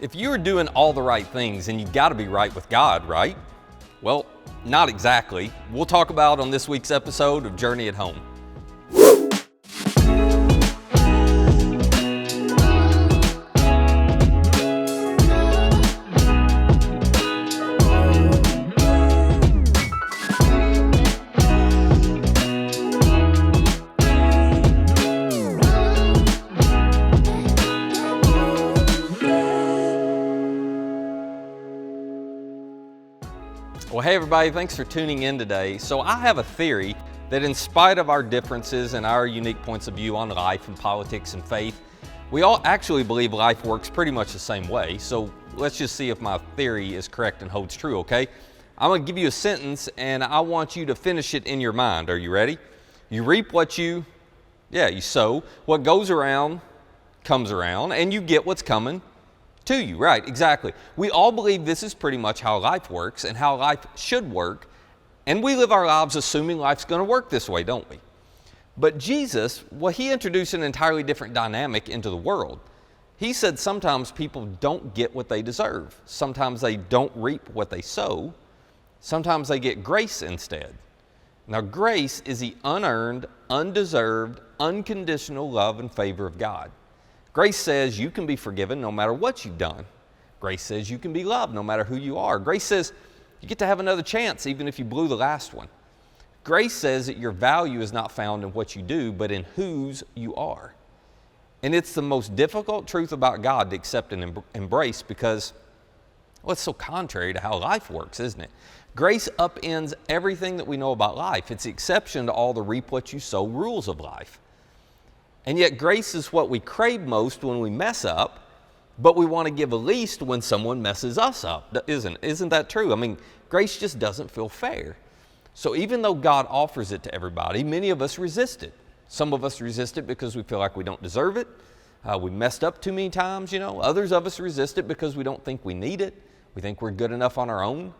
If you're doing all the right things, and you've got to be right with God, right? Well, not exactly. We'll talk about on this week's episode of Journey at Home. Well, hey everybody, thanks for tuning in today. So I have a theory that in spite of our differences and our unique points of view on life and politics and faith, we all actually believe life works pretty much the same way. So let's just see if my theory is correct and holds true, okay? I'm gonna give you a sentence and I want you to finish it in your mind. Are you ready? You reap what you sow. What goes around comes around, and you get what's coming to you, right? Exactly. We all believe this is pretty much how life works and how life should work, and we live our lives assuming life's going to work this way, don't we? But Jesus, well, he introduced an entirely different dynamic into the world. He said sometimes people don't get what they deserve. Sometimes they don't reap what they sow. Sometimes they get grace instead. Now, grace is the unearned, undeserved, unconditional love and favor of God. Grace says you can be forgiven no matter what you've done. Grace says you can be loved no matter who you are. Grace says you get to have another chance even if you blew the last one. Grace says that your value is not found in what you do, but in whose you are. And it's the most difficult truth about God to accept and embrace because, well, it's so contrary to how life works, isn't it? Grace upends everything that we know about life. It's the exception to all the reap what you sow rules of life. And yet grace is what we crave most when we mess up, but we want to give the least when someone messes us up, isn't that true? I mean, grace just doesn't feel fair. So even though God offers it to everybody, many of us resist it. Some of us resist it because we feel like we don't deserve it. We messed up too many times, you know. Others of us resist it because we don't think we need it. We think we're good enough on our own.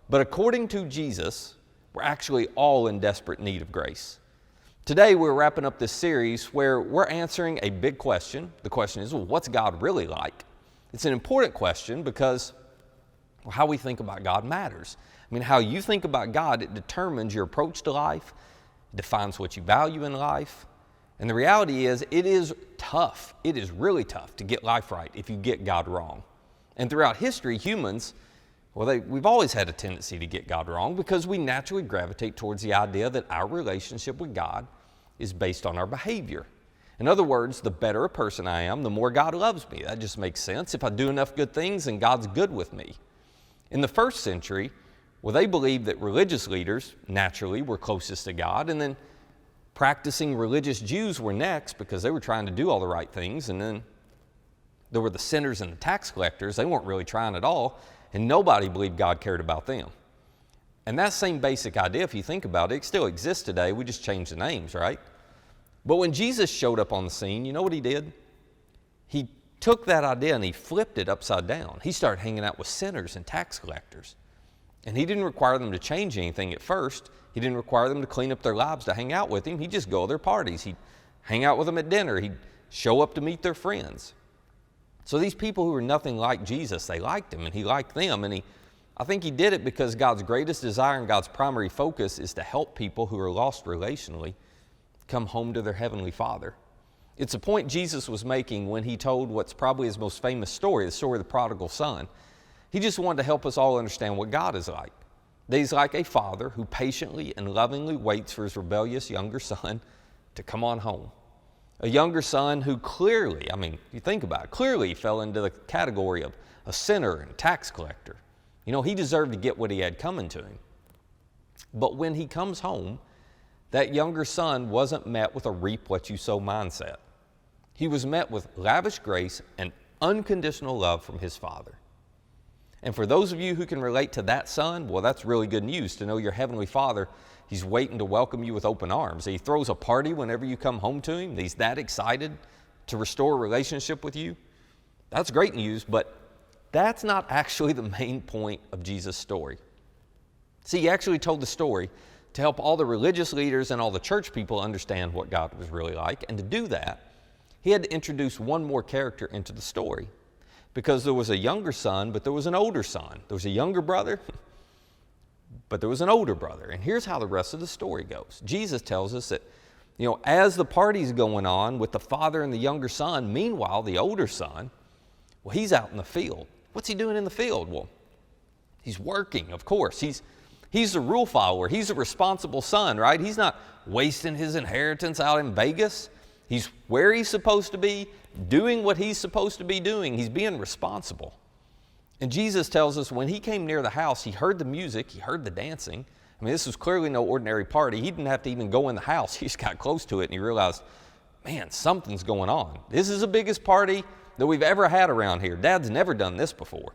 But according to Jesus, we're actually all in desperate need of grace. Today, we're wrapping up this series where we're answering a big question. The question is, well, what's God really like? It's an important question because how we think about God matters. I mean, how you think about God, it determines your approach to life, it defines what you value in life. And the reality is, it is tough. It is really tough to get life right if you get God wrong. And throughout history, humans, we've always had a tendency to get God wrong because we naturally gravitate towards the idea that our relationship with God is based on our behavior. In other words, the better a person I am, the more God loves me. That just makes sense. If I do enough good things, then God's good with me. In the first century, well, they believed that religious leaders naturally were closest to God, and then practicing religious Jews were next because they were trying to do all the right things, and then there were the sinners and the tax collectors. They weren't really trying at all, and nobody believed God cared about them. And that same basic idea, if you think about it, it still exists today. We just changed the names, right? But when Jesus showed up on the scene, you know what he did? He took that idea and he flipped it upside down. He started hanging out with sinners and tax collectors. And he didn't require them to change anything at first. He didn't require them to clean up their lives to hang out with him. He'd just go to their parties. He'd hang out with them at dinner. He'd show up to meet their friends. So these people who were nothing like Jesus, they liked him and he liked them, and I think he did it because God's greatest desire and God's primary focus is to help people who are lost relationally come home to their Heavenly Father. It's a point Jesus was making when he told what's probably his most famous story, the story of the prodigal son. He just wanted to help us all understand what God is like. That he's like a father who patiently and lovingly waits for his rebellious younger son to come on home. A younger son who clearly, you think about it, clearly fell into the category of a sinner and tax collector. You know, he deserved to get what he had coming to him. But when he comes home, that younger son wasn't met with a reap what you sow mindset. He was met with lavish grace and unconditional love from his father. And for those of you who can relate to that son, well, that's really good news to know your Heavenly Father, he's waiting to welcome you with open arms. He throws a party whenever you come home to him. He's that excited to restore a relationship with you. That's great news, but that's not actually the main point of Jesus' story. See, he actually told the story to help all the religious leaders and all the church people understand what God was really like. And to do that, he had to introduce one more character into the story. Because there was a younger son, but there was an older son. There was a younger brother, but there was an older brother. And here's how the rest of the story goes. Jesus tells us that, as the party's going on with the father and the younger son, meanwhile, the older son, well, he's out in the field. What's he doing in the field? Well, he's working, of course. He's a rule follower. He's a responsible son, right? He's not wasting his inheritance out in Vegas. He's where he's supposed to be, doing what he's supposed to be doing. He's being responsible. And Jesus tells us when he came near the house, he heard the music, he heard the dancing. I mean, this was clearly no ordinary party. He didn't have to even go in the house. He just got close to it and he realized, man, something's going on. This is the biggest party that we've ever had around here. Dad's never done this before.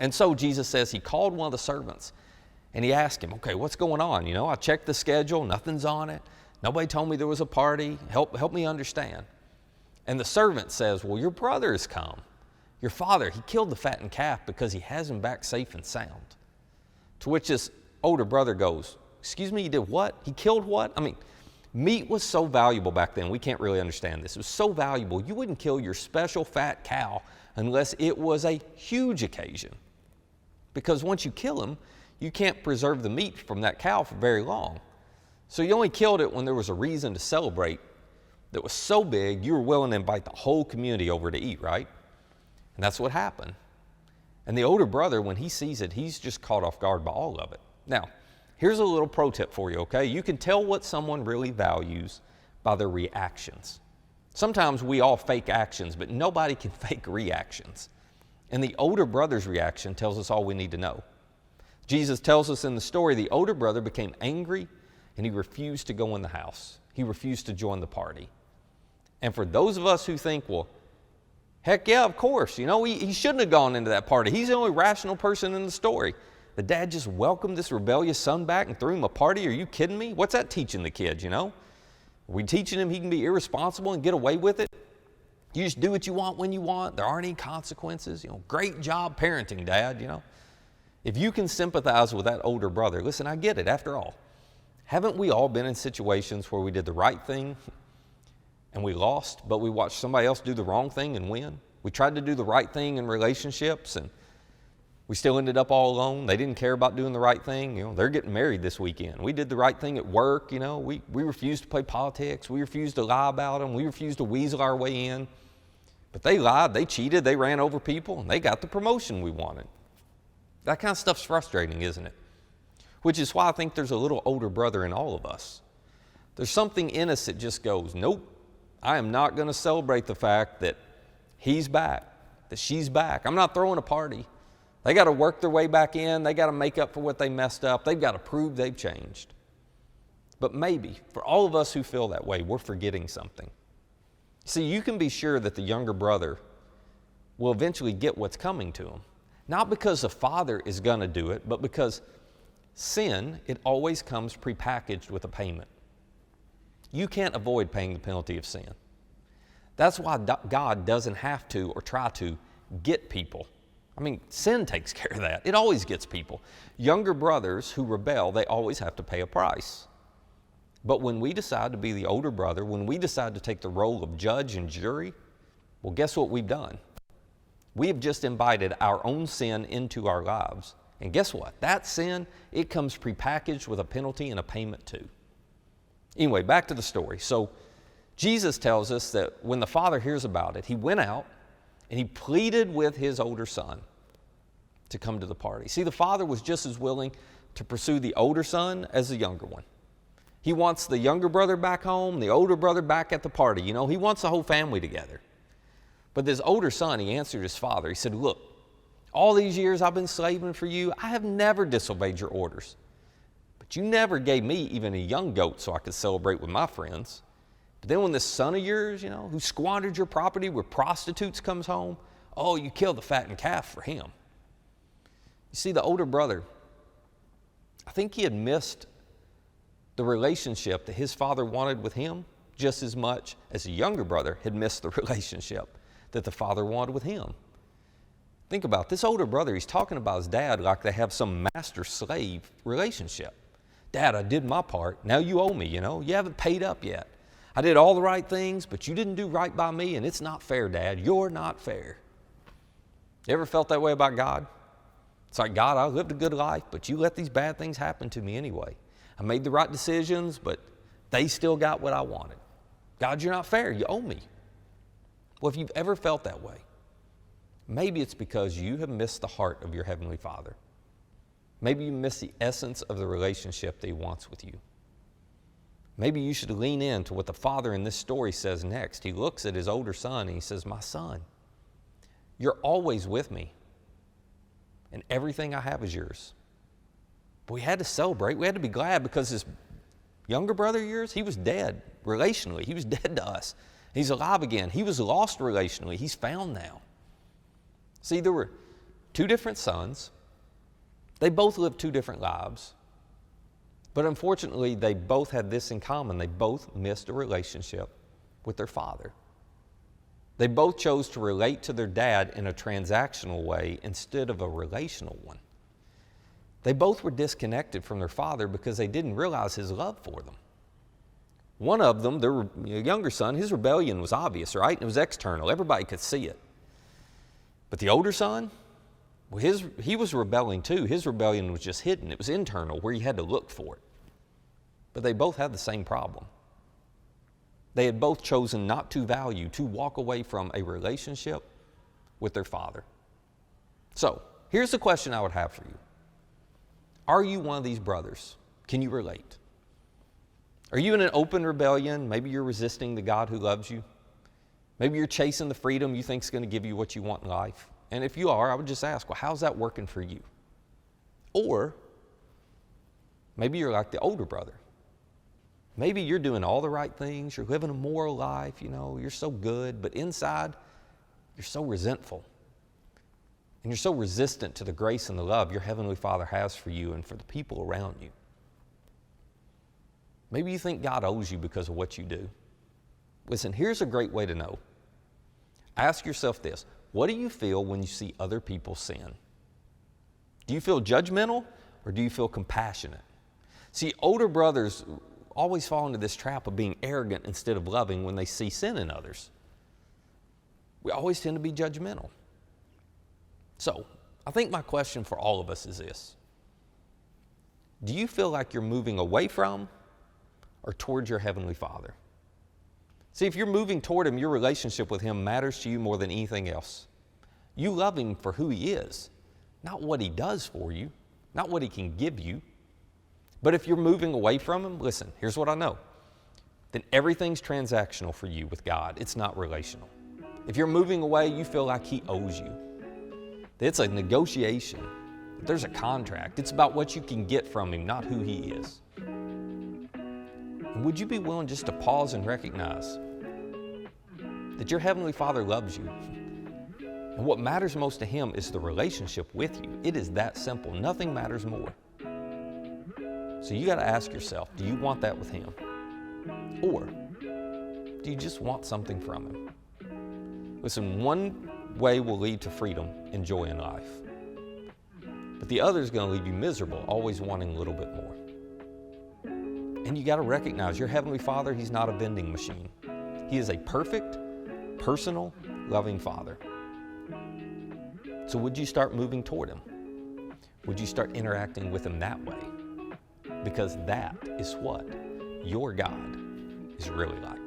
And so Jesus says he called one of the servants and he asked him, okay, what's going on? I checked the schedule, nothing's on it. Nobody told me there was a party. Help me understand. And the servant says, well, your brother has come. Your father, he killed the fattened calf because he has him back safe and sound. To which this older brother goes, excuse me, he did what? He killed what? I mean, meat was so valuable back then. We can't really understand this. It was so valuable. You wouldn't kill your special fat cow unless it was a huge occasion. Because once you kill him, you can't preserve the meat from that cow for very long. So you only killed it when there was a reason to celebrate that was so big you were willing to invite the whole community over to eat, right? And that's what happened. And the older brother, when he sees it, he's just caught off guard by all of it. Now, here's a little pro tip for you, okay? You can tell what someone really values by their reactions. Sometimes we all fake actions, but nobody can fake reactions. And the older brother's reaction tells us all we need to know. Jesus tells us in the story the older brother became angry and he refused to go in the house. He refused to join the party. And for those of us who think, well, heck yeah, of course, he shouldn't have gone into that party. He's the only rational person in the story. The dad just welcomed this rebellious son back and threw him a party. Are you kidding me? What's that teaching the kids, Are we teaching him he can be irresponsible and get away with it? You just do what you want when you want. There aren't any consequences. Great job parenting, Dad, If you can sympathize with that older brother, listen, I get it. After all, haven't we all been in situations where we did the right thing and we lost, but we watched somebody else do the wrong thing and win? We tried to do the right thing in relationships and we still ended up all alone. They didn't care about doing the right thing. They're getting married this weekend. We did the right thing at work. We refused to play politics. We refused to lie about them. We refused to weasel our way in. But they lied, they cheated, they ran over people, and they got the promotion we wanted. That kind of stuff's frustrating, isn't it? Which is why I think there's a little older brother in all of us. There's something in us that just goes, nope, I am not going to celebrate the fact that he's back, that she's back. I'm not throwing a party. They got to work their way back in. They got to make up for what they messed up. They've got to prove they've changed. But maybe, for all of us who feel that way, we're forgetting something. See, you can be sure that the younger brother will eventually get what's coming to him. Not because the father is going to do it, but because sin, it always comes prepackaged with a payment. You can't avoid paying the penalty of sin. That's why God doesn't have to or try to get people. I mean, sin takes care of that. It always gets people. Younger brothers who rebel, they always have to pay a price. But when we decide to be the older brother, when we decide to take the role of judge and jury, well, guess what we've done? We have just invited our own sin into our lives. And guess what? That sin, it comes prepackaged with a penalty and a payment too. Anyway, back to the story. So Jesus tells us that when the father hears about it, he went out and he pleaded with his older son to come to the party. See, the father was just as willing to pursue the older son as the younger one. He wants the younger brother back home, the older brother back at the party. He wants the whole family together. But this older son, he answered his father. He said, look, all these years I've been slaving for you. I have never disobeyed your orders. But you never gave me even a young goat so I could celebrate with my friends. But then when this son of yours, who squandered your property with prostitutes comes home, oh, you killed the fattened calf for him. You see, the older brother, I think he had missed the relationship that his father wanted with him just as much as the younger brother had missed the relationship that the father wanted with him. Think about it. This older brother, he's talking about his dad like they have some master-slave relationship. Dad, I did my part. Now you owe me, You haven't paid up yet. I did all the right things, but you didn't do right by me, and it's not fair, Dad. You're not fair. You ever felt that way about God? It's like, God, I lived a good life, but you let these bad things happen to me anyway. I made the right decisions, but they still got what I wanted. God, you're not fair. You owe me. Well, if you've ever felt that way, maybe it's because you have missed the heart of your Heavenly Father. Maybe you miss the essence of the relationship that He wants with you. Maybe you should lean into what the father in this story says next. He looks at his older son and he says, my son, you're always with me, and everything I have is yours. But we had to celebrate. We had to be glad because this younger brother of yours, he was dead relationally. He was dead to us. He's alive again. He was lost relationally. He's found now. See, there were two different sons. They both lived two different lives. But unfortunately, they both had this in common. They both missed a relationship with their father. They both chose to relate to their dad in a transactional way instead of a relational one. They both were disconnected from their father because they didn't realize his love for them. One of them, their younger son, his rebellion was obvious, right? It was external. Everybody could see it. But the older son, well, he was rebelling too. His rebellion was just hidden. It was internal, where you had to look for it. But they both had the same problem. They had both chosen not to value, to walk away from a relationship with their father. So, here's the question I would have for you. Are you one of these brothers? Can you relate? Are you in an open rebellion? Maybe you're resisting the God who loves you. Maybe you're chasing the freedom you think is going to give you what you want in life. And if you are, I would just ask, well, how's that working for you? Or maybe you're like the older brother. Maybe you're doing all the right things. You're living a moral life. You're so good. But inside, you're so resentful. And you're so resistant to the grace and the love your Heavenly Father has for you and for the people around you. Maybe you think God owes you because of what you do. Listen, here's a great way to know. Ask yourself this. What do you feel when you see other people sin? Do you feel judgmental or do you feel compassionate? See, older brothers always fall into this trap of being arrogant instead of loving when they see sin in others. We always tend to be judgmental. So, I think my question for all of us is this. Do you feel like you're moving away from or towards your Heavenly Father? See, if you're moving toward Him, your relationship with Him matters to you more than anything else. You love Him for who He is, not what He does for you, not what He can give you. But if you're moving away from Him, listen, here's what I know. Then everything's transactional for you with God. It's not relational. If you're moving away, you feel like He owes you. It's a negotiation. There's a contract. It's about what you can get from Him, not who He is. And would you be willing just to pause and recognize that your Heavenly Father loves you? And what matters most to Him is the relationship with you. It is that simple. Nothing matters more. So you got to ask yourself, do you want that with Him? Or do you just want something from Him? Listen, one way will lead to freedom and joy in life. But the other is going to leave you miserable, always wanting a little bit more. And you got to recognize your Heavenly Father, He's not a vending machine. He is a perfect, personal, loving Father. So would you start moving toward Him? Would you start interacting with Him that way? Because that is what your God is really like.